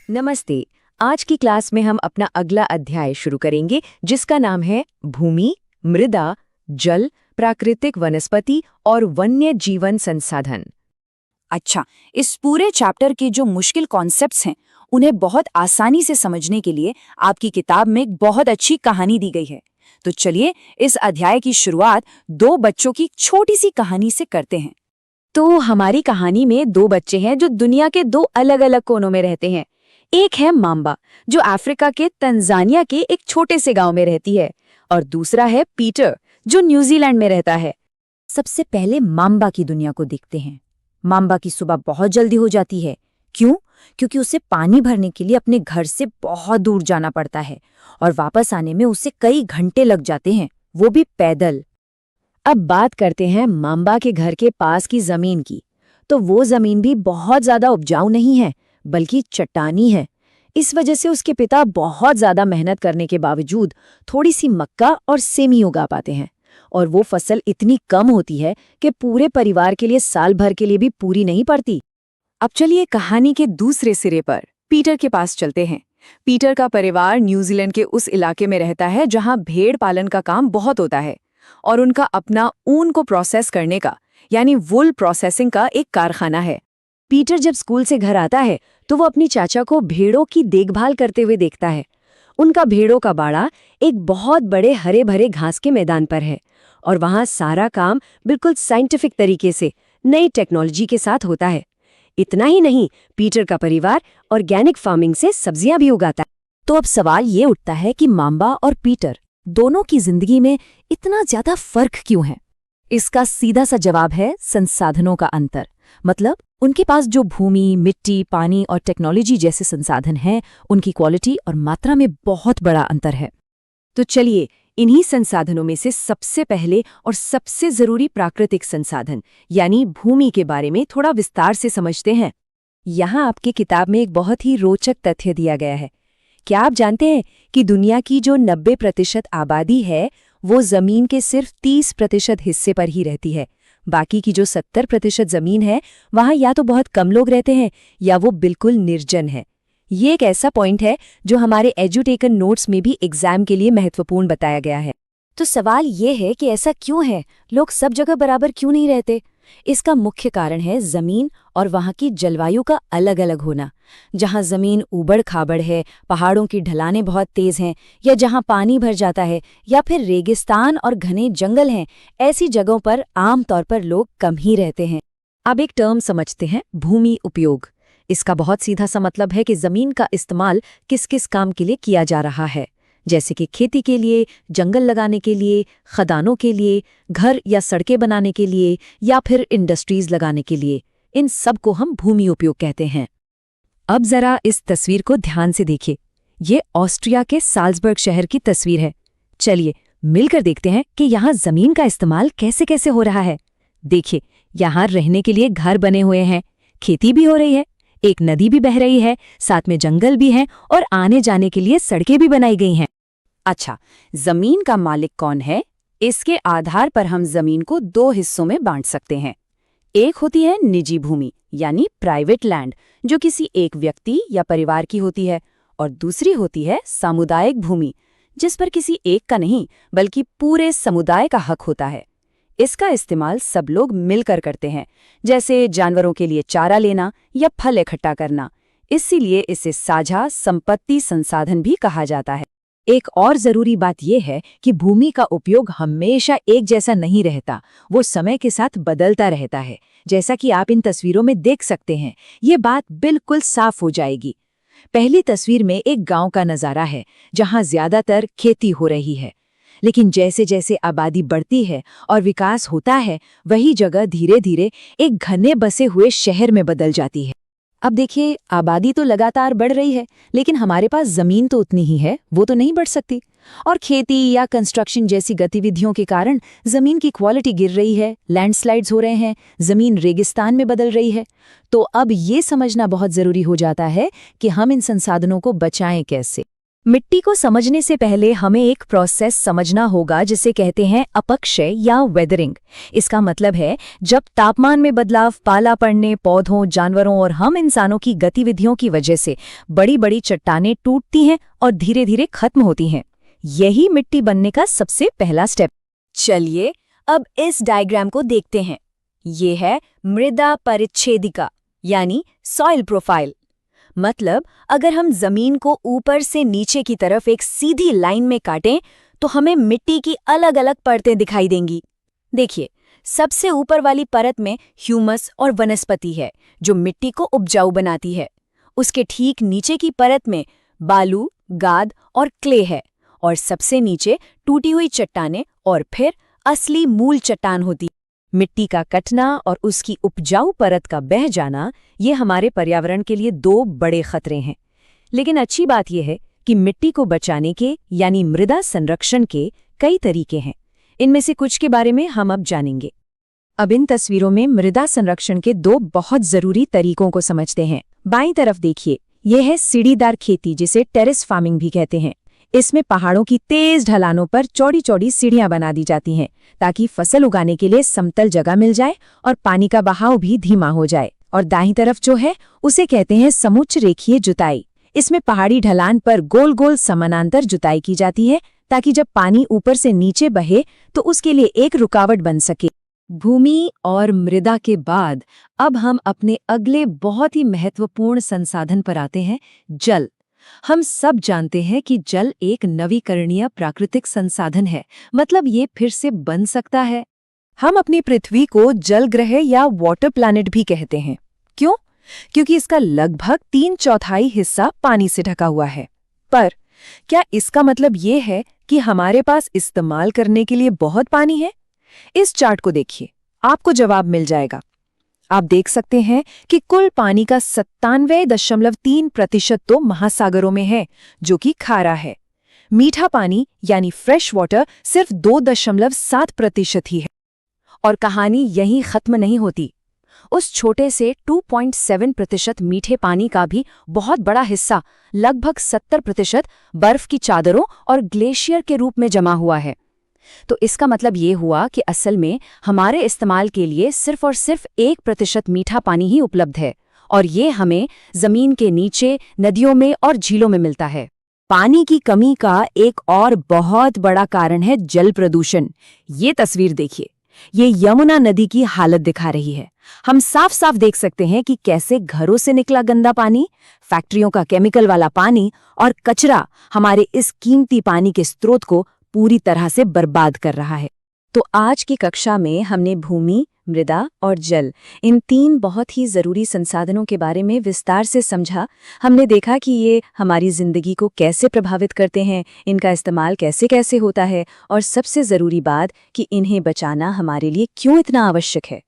नमस्ते। आज की क्लास में हम अपना अगला अध्याय शुरू करेंगे जिसका नाम है भूमि, मृदा, जल, प्राकृतिक वनस्पति और वन्य जीवन संसाधन। अच्छा, इस पूरे चैप्टर के जो मुश्किल कॉन्सेप्ट्स हैं, उन्हें बहुत आसानी से समझने के लिए आपकी किताब में एक बहुत अच्छी कहानी दी गई है। तो चलिए इस अध्याय की शुरुआत दो बच्चों की छोटी सी कहानी से करते हैं। तो हमारी कहानी में दो बच्चे हैं जो दुनिया के दो अलग-अलग कोनों में रहते हैं। एक है माम्बा, जो अफ्रीका के तंजानिया के एक छोटे से गांव में रहती है, और दूसरा है पीटर, जो न्यूजीलैंड में रहता है। सबसे पहले माम्बा की दुनिया को देखते हैं। माम्बा की सुबह बहुत जल्दी हो जाती है। क्यों? क्योंकि उसे पानी भरने के लिए अपने घर से बहुत दूर जाना पड़ता है और वापस आने में उसे कई घंटे लग जाते हैं, वो भी पैदल। अब बात करते हैं माम्बा के घर के पास की जमीन की। तो वो जमीन भी बहुत ज्यादा उपजाऊ नहीं है, बल्कि चट्टानी है। इस वजह से उसके पिता बहुत ज्यादा मेहनत करने के बावजूद थोड़ी सी मक्का और सेमी उगा पाते हैं, और वो फसल इतनी कम होती है कि पूरे परिवार के लिए साल भर के लिए भी पूरी नहीं पड़ती। अब चलिए कहानी के दूसरे सिरे पर पीटर के पास चलते हैं। पीटर का परिवार न्यूजीलैंड के उस इलाके में रहता है जहां भेड़ पालन का काम बहुत होता है, और उनका अपना ऊन को प्रोसेस करने का यानी वुल प्रोसेसिंग का एक कारखाना है। पीटर जब स्कूल से घर आता है तो वो अपनी चाचा को भेड़ों की देखभाल करते हुए देखता है। उनका भेड़ों का बाड़ा एक बहुत बड़े हरे भरे घास के मैदान पर है, और वहाँ सारा काम बिल्कुल साइंटिफिक तरीके से नई टेक्नोलॉजी के साथ होता है। इतना ही नहीं, पीटर का परिवार ऑर्गेनिक फार्मिंग से सब्जियां भी उगाता है। तो अब सवाल ये उठता है कि माम्बा और पीटर दोनों की जिंदगी में इतना ज्यादा फर्क क्यों है? इसका सीधा सा जवाब है संसाधनों का अंतर। मतलब उनके पास जो भूमि, मिट्टी, पानी और टेक्नोलॉजी जैसे संसाधन हैं, उनकी क्वालिटी और मात्रा में बहुत बड़ा अंतर है। तो चलिए इन्हीं संसाधनों में से सबसे पहले और सबसे जरूरी प्राकृतिक संसाधन यानी भूमि के बारे में थोड़ा विस्तार से समझते हैं। यहाँ आपकी किताब में एक बहुत ही रोचक तथ्य दिया गया है। क्या आप जानते हैं कि दुनिया की जो 90% आबादी है वो जमीन के सिर्फ 30% हिस्से पर ही रहती है। बाकी की जो 70% जमीन है वहाँ या तो बहुत कम लोग रहते हैं या वो बिल्कुल निर्जन है। ये एक ऐसा पॉइंट है जो हमारे एजुटेकन नोट्स में भी एग्जाम के लिए महत्वपूर्ण बताया गया है। तो सवाल ये है कि ऐसा क्यों है? लोग सब जगह बराबर क्यों नहीं रहते? इसका मुख्य कारण है जमीन और वहाँ की जलवायु का अलग अलग होना। जहाँ जमीन ऊबड़ खाबड़ है, पहाड़ों की ढलानें बहुत तेज हैं, या जहाँ पानी भर जाता है, या फिर रेगिस्तान और घने जंगल हैं, ऐसी जगहों पर आमतौर पर लोग कम ही रहते हैं। अब एक टर्म समझते हैं, भूमि उपयोग। इसका बहुत सीधा सा मतलब है कि जमीन का इस्तेमाल किस किस काम के लिए किया जा रहा है, जैसे कि खेती के लिए, जंगल लगाने के लिए, खदानों के लिए, घर या सड़कें बनाने के लिए, या फिर इंडस्ट्रीज लगाने के लिए। इन सब को हम भूमि उपयोग कहते हैं। अब जरा इस तस्वीर को ध्यान से देखिए। ये ऑस्ट्रिया के साल्जबर्ग शहर की तस्वीर है। चलिए मिलकर देखते हैं कि यहाँ जमीन का इस्तेमाल कैसे कैसे हो रहा है। देखिए, यहाँ रहने के लिए घर बने हुए हैं, खेती भी हो रही है, एक नदी भी बह रही है, साथ में जंगल भी है, और आने जाने के लिए सड़कें भी बनाई गई हैं। अच्छा, जमीन का मालिक कौन है? इसके आधार पर हम जमीन को दो हिस्सों में बांट सकते हैं। एक होती है निजी भूमि यानी प्राइवेट लैंड, जो किसी एक व्यक्ति या परिवार की होती है, और दूसरी होती है सामुदायिक भूमि, जिस पर किसी एक का नहीं बल्कि पूरे समुदाय का हक होता है। इसका इस्तेमाल सब लोग मिलकर करते हैं, जैसे जानवरों के लिए चारा लेना या फल इकट्ठा करना। इसीलिए इसे साझा संपत्ति संसाधन भी कहा जाता है। एक और जरूरी बात यह है कि भूमि का उपयोग हमेशा एक जैसा नहीं रहता, वो समय के साथ बदलता रहता है। जैसा कि आप इन तस्वीरों में देख सकते हैं, ये बात बिल्कुल साफ हो जाएगी। पहली तस्वीर में एक गांव का नजारा है जहां ज्यादातर खेती हो रही है, लेकिन जैसे जैसे आबादी बढ़ती है और विकास होता है, वही जगह धीरे धीरे एक घने बसे हुए शहर में बदल जाती है। अब देखिए, आबादी तो लगातार बढ़ रही है, लेकिन हमारे पास जमीन तो उतनी ही है, वो तो नहीं बढ़ सकती। और खेती या कंस्ट्रक्शन जैसी गतिविधियों के कारण जमीन की क्वालिटी गिर रही है, लैंडस्लाइड्स हो रहे हैं, जमीन रेगिस्तान में बदल रही है। तो अब ये समझना बहुत जरूरी हो जाता है कि हम इन संसाधनों को बचाएं कैसे। मिट्टी को समझने से पहले हमें एक प्रोसेस समझना होगा जिसे कहते हैं अपक्षय या वेदरिंग। इसका मतलब है जब तापमान में बदलाव, पाला पड़ने, पौधों, जानवरों और हम इंसानों की गतिविधियों की वजह से बड़ी बड़ी चट्टानें टूटती हैं और धीरे धीरे खत्म होती हैं। यही मिट्टी बनने का सबसे पहला स्टेप। चलिए अब इस डायग्राम को देखते हैं। ये है मृदा परिच्छेदिका यानी सॉइल प्रोफाइल। मतलब अगर हम जमीन को ऊपर से नीचे की तरफ एक सीधी लाइन में काटें तो हमें मिट्टी की अलग अलग परतें दिखाई देंगी। देखिए, सबसे ऊपर वाली परत में ह्यूमस और वनस्पति है जो मिट्टी को उपजाऊ बनाती है। उसके ठीक नीचे की परत में बालू, गाद और क्ले है और सबसे नीचे टूटी हुई चट्टानें और फिर असली मूल चट्टान होती। मिट्टी का कटना और उसकी उपजाऊ परत का बह जाना ये हमारे पर्यावरण के लिए दो बड़े खतरे हैं। लेकिन अच्छी बात यह है कि मिट्टी को बचाने के यानी मृदा संरक्षण के कई तरीके हैं। इनमें से कुछ के बारे में हम अब जानेंगे। अब इन तस्वीरों में मृदा संरक्षण के दो बहुत जरूरी तरीकों को समझते हैं। बाईं तरफ देखिए, यह है सीढ़ीदार खेती जिसे टेरेस फार्मिंग भी कहते हैं। इसमें पहाड़ों की तेज ढलानों पर चौड़ी चौड़ी सीढ़ियां बना दी जाती हैं ताकि फसल उगाने के लिए समतल जगह मिल जाए और पानी का बहाव भी धीमा हो जाए। और दाईं तरफ जो है उसे कहते हैं समुच्च रेखीय जुताई। इसमें पहाड़ी ढलान पर गोल गोल समानांतर जुताई की जाती है ताकि जब पानी ऊपर से नीचे बहे तो उसके लिए एक रुकावट बन सके। भूमि और मृदा के बाद अब हम अपने अगले बहुत ही महत्वपूर्ण संसाधन पर आते हैं, जल। हम सब जानते हैं कि जल एक नवीकरणीय प्राकृतिक संसाधन है, मतलब ये फिर से बन सकता है। हम अपनी पृथ्वी को जल ग्रह या वाटर प्लैनेट भी कहते हैं। क्यों? क्योंकि इसका लगभग 3/4 हिस्सा पानी से ढका हुआ है। पर क्या इसका मतलब ये है कि हमारे पास इस्तेमाल करने के लिए बहुत पानी है? इस चार्ट को देखिए, आपको जवाब मिल जाएगा। आप देख सकते हैं कि कुल पानी का 97.3% तो महासागरों में है, जो कि खारा है। मीठा पानी यानी फ्रेश वाटर सिर्फ 2.7% ही है। और कहानी यहीं खत्म नहीं होती। उस छोटे से 2.7% मीठे पानी का भी बहुत बड़ा हिस्सा, लगभग 70%, बर्फ की चादरों और ग्लेशियर के रूप में जमा हुआ है। तो इसका मतलब ये हुआ कि असल में हमारे इस्तेमाल के लिए सिर्फ और सिर्फ 1% मीठा पानी ही उपलब्ध है, और ये हमें जमीन के नीचे, नदियों में और झीलों में मिलता है। पानी की कमी का एक और बहुत बड़ा कारण है जल प्रदूषण। ये तस्वीर देखिए, ये यमुना नदी की हालत दिखा रही है। हम साफ साफ देख सकते हैं कि कैसे घरों से निकला गंदा पानी, फैक्ट्रियों का केमिकल वाला पानी और कचरा हमारे इस कीमती पानी के स्रोत को पूरी तरह से बर्बाद कर रहा है। तो आज की कक्षा में हमने भूमि, मृदा और जल, इन 3 बहुत ही जरूरी संसाधनों के बारे में विस्तार से समझा। हमने देखा कि ये हमारी जिंदगी को कैसे प्रभावित करते हैं, इनका इस्तेमाल कैसे कैसे होता है, और सबसे जरूरी बात कि इन्हें बचाना हमारे लिए क्यों इतना आवश्यक है।